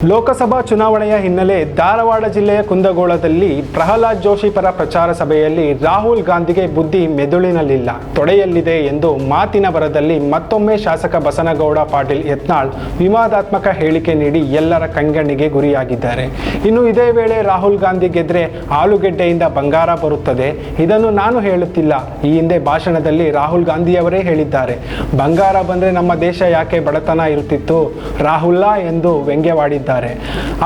ಲೋಕಸಭಾ ಚುನಾವಣೆಯ ಹಿನ್ನೆಲೆ ಧಾರವಾಡ ಜಿಲ್ಲೆಯ ಕುಂದಗೋಳದಲ್ಲಿ ಪ್ರಹ್ಲಾದ್ ಜೋಶಿ ಪರ ಪ್ರಚಾರ ಸಭೆಯಲ್ಲಿ ರಾಹುಲ್ ಗಾಂಧಿಗೆ ಬುದ್ಧಿ ಮೆದುಳಿನಲ್ಲಿಲ್ಲ, ತೊಡೆಯಲ್ಲಿದೆ ಎಂದು ಮಾತಿನ ಬರದಲ್ಲಿ ಮತ್ತೊಮ್ಮೆ ಶಾಸಕ ಬಸನಗೌಡ ಪಾಟೀಲ್ ಯತ್ನಾಳ್ ವಿವಾದಾತ್ಮಕ ಹೇಳಿಕೆ ನೀಡಿ ಎಲ್ಲರ ಕಂಗಣ್ಣಿಗೆ ಗುರಿಯಾಗಿದ್ದಾರೆ. ಇನ್ನು ಇದೇ ವೇಳೆ ರಾಹುಲ್ ಗಾಂಧಿ ಗೆದ್ರೆ ಆಲೂಗೆಡ್ಡೆಯಿಂದ ಬಂಗಾರ ಬರುತ್ತದೆ, ಇದನ್ನು ನಾನು ಹೇಳುತ್ತಿಲ್ಲ, ಈ ಹಿಂದೆ ಭಾಷಣದಲ್ಲಿ ರಾಹುಲ್ ಗಾಂಧಿಯವರೇ ಹೇಳಿದ್ದಾರೆ. ಬಂಗಾರ ಬಂದ್ರೆ ನಮ್ಮ ದೇಶ ಯಾಕೆ ಬಡತನ ಇರುತ್ತಿತ್ತು ರಾಹುಲ್ಲ ಎಂದು ವ್ಯಂಗ್ಯವಾಡಿದ್ದಾರೆ.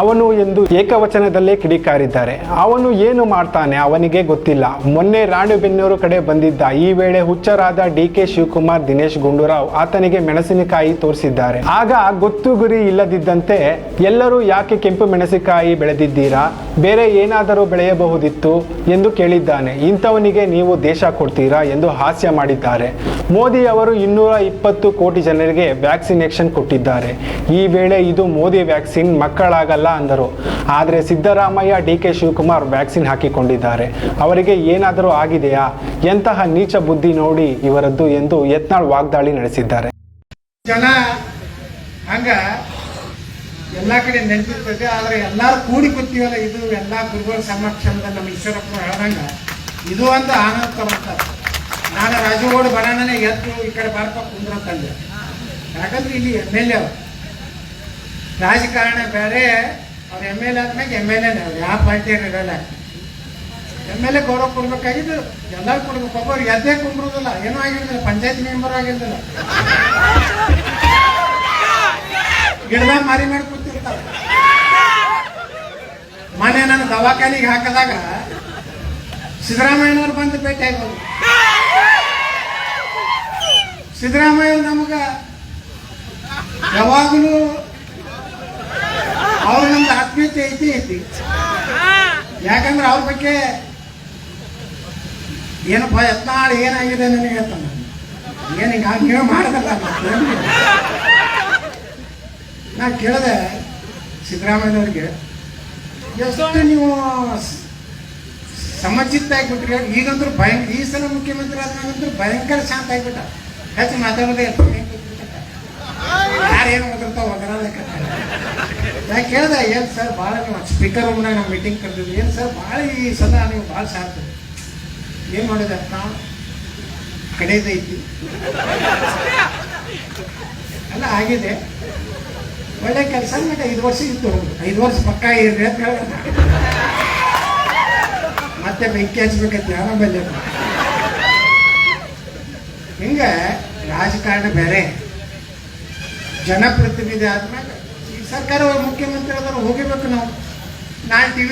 ಅವನು ಎಂದು ಏಕವಚನದಲ್ಲೇ ಕಿಡಿಕಾರಿದ್ದಾರೆ. ಅವನು ಏನು ಮಾಡ್ತಾನೆ ಅವನಿಗೆ ಗೊತ್ತಿಲ್ಲ. ಮೊನ್ನೆ ರಾಣೆಬೆನ್ನೂರು ಕಡೆ ಬಂದಿದ್ದ. ಈ ವೇಳೆ ಹುಚ್ಚರಾದ ಡಿ.ಕೆ. ಶಿವಕುಮಾರ್, ದಿನೇಶ್ ಗುಂಡೂರಾವ್ ಆತನಿಗೆ ಮೆಣಸಿನಕಾಯಿ ತೋರಿಸಿದ್ದಾರೆ. ಆಗ ಗೊತ್ತು ಗುರಿ ಇಲ್ಲದಿದ್ದಂತೆ ಎಲ್ಲರೂ ಯಾಕೆ ಕೆಂಪು ಮೆಣಸಿನಕಾಯಿ ಬೆಳೆದಿದ್ದೀರಾ, ಬೇರೆ ಏನಾದರೂ ಬೆಳೆಯಬಹುದಿತ್ತು ಎಂದು ಕೇಳಿದ್ದಾನೆ. ಇಂಥವನಿಗೆ ನೀವು ದೇಶ ಕೊಡ್ತೀರಾ ಎಂದು ಹಾಸ್ಯ ಮಾಡಿದ್ದಾರೆ. ಮೋದಿ ಅವರು 220 ಕೋಟಿ ಜನರಿಗೆ ವ್ಯಾಕ್ಸಿನೇಷನ್ ಕೊಟ್ಟಿದ್ದಾರೆ. ಈ ವೇಳೆ ಇದು ಮೋದಿ ವ್ಯಾಕ್ಸಿನ್, ಮಕ್ಕಳಾಗಲ್ಲ ಅಂದರು. ಆದರೆ ಸಿದ್ದರಾಮಯ್ಯ, ಡಿ.ಕೆ. ಶಿವಕುಮಾರ್ ವ್ಯಾಕ್ಸಿನ್ ಹಾಕಿಕೊಂಡಿದ್ದಾರೆ. ಅವರಿಗೆ ಏನಾದರೂ ಆಗಿದೆಯಾ? ಎಂತಹ ನೀಚ ಬುದ್ಧಿ ನೋಡಿ ಇವರದ್ದು ಎಂದು ಯತ್ನಾಳ್ ವಾಗ್ದಾಳಿ ನಡೆಸಿದ್ದಾರೆ. ಜನ ಹಂಗ ಎಲ್ಲ ಕಡೆ ನೆನಪಿರ್ತದೆ, ಆದರೆ ಎಲ್ಲರೂ ಕೂಡಿ ಕೂತೀವಲ್ಲ, ಇದು ಎಲ್ಲ ಗುರುಗಳ ಸಮಕ್ಷಮದಲ್ಲಿ ನಮ್ಮ ಈಶ್ವರಪ್ಪ ಹೇಳ್ದಂಗ ಇದು ಒಂದು ಆನಂದ ತಗೊಂತಾರೆ. ನಾನು ರಾಜಗೌಡ ಬರೋಣನೆ ಎದ್ದು ಈ ಕಡೆ ಬಾರಪ್ಪ ಕುಂದ್ರಂತಂದೆ. ಯಾಕಂದ್ರೆ ಇಲ್ಲಿ MLA ಅವರು ರಾಜಕಾರಣ ಬೇರೆ, ಅವ್ರು MLA ಆದ್ಮೇಲೆ MLA ಅವ್ರು ಯಾವ ಪಾರ್ಟಿಯವ್ರು ಇರಲ್ಲ. MLA ಗೌರವ ಕೊಡ್ಬೇಕಾಗಿದ್ದು ಎಲ್ಲರೂ ಕೊಡ್ಬೇಕು. ಒಬ್ಬರು ಎದ್ದೇ ಕುಂದ್ರೋದಿಲ್ಲ, ಏನೂ ಆಗಿರೋದಿಲ್ಲ, ಪಂಚಾಯತ್ ಮೆಂಬರ್ ಆಗಿರೋದಿಲ್ಲ, ಗಿಡದಾಗ ಮಾರಿ ಮಾಡಿ ಕೂತಿರ್ತಾರೆ. ಮೊನ್ನೆ ನಾನು ದವಾಖಾನಿಗೆ ಹಾಕಿದಾಗ ಸಿದ್ದರಾಮಯ್ಯನವ್ರು ಬಂದು ಭೇಟಿ ಆಗೋದು. ಸಿದ್ದರಾಮಯ್ಯ ನಮಗ ಯಾವಾಗಲೂ ಅವ್ರ ನಮ್ದು ಆತ್ಮೀಯತೆ ಐತಿ. ಯಾಕಂದ್ರೆ ಅವ್ರ ಬಗ್ಗೆ ಏನಪ್ಪ ಯತ್ನಾಳ್ ಏನಾಗಿದೆ ನನಗೆ ಹೇಳ್ತಾನೆ, ಏನೀಗ ನೀವು ಮಾಡದಲ್ಲ. ನಾ ಕೇಳಿದೆ ಸಿದ್ದರಾಮಯ್ಯನವ್ರಿಗೆ, ಎಷ್ಟು ನೀವು ಸಮಚಿತ್ತ ಆಗಿಬಿಟ್ರಿ. ಈಗಂತೂ ಈ ಸಲ ಮುಖ್ಯಮಂತ್ರಿ ಆದ್ಮೇಲಂತೂ ಭಯಂಕರ ಶಾಂತ ಆಗಿಬಿಟ್ಟ, ಹೆಚ್ಚು ಮಾತಾಡೋದೇ ಯಾರೇನು ಓದಿರ್ತಾವ ಒದರಾದಕ್ಕೆ. ನಾ ಕೇಳಿದೆ, ಏನು ಸರ್ ಭಾಳ ನೀವು ಸ್ಪೀಕರ್ ರೂಮ್ನಾಗ ನಾವು ಮೀಟಿಂಗ್ ಕರೆದಿದ್ವಿ, ಏನು ಸರ್ ಭಾಳ ಈ ಸಲ ನೀವು ಭಾಳ ಶಾಂತ, ಏನು ಮಾಡಿದೆ ನಾವು ಕಡೆದೈತಿ ಎಲ್ಲ ಆಗಿದೆ, ಒಳ್ಳೆ ಕೆಲಸ. ಮತ್ತೆ 5 ವರ್ಷ ಇತ್ತು, 5 ವರ್ಷ ಪಕ್ಕ ಇರ್ರಿ ಅಂತ ಹೇಳ ಮತ್ತೆ ಬೆಂಕಿ ಹಚ್ಬೇಕಂತ ಜ್ಞಾನ ಬಂದ. ಹಿಂಗೆ ರಾಜಕಾರಣ ಬೇರೆ, ಜನಪ್ರತಿನಿಧಿ ಆದ್ಮೇಲೆ ಈ ಸರ್ಕಾರ ಮುಖ್ಯಮಂತ್ರಿ ಆದರೂ ಹೋಗಿಬೇಕು. ನಾವು ನಾನು TV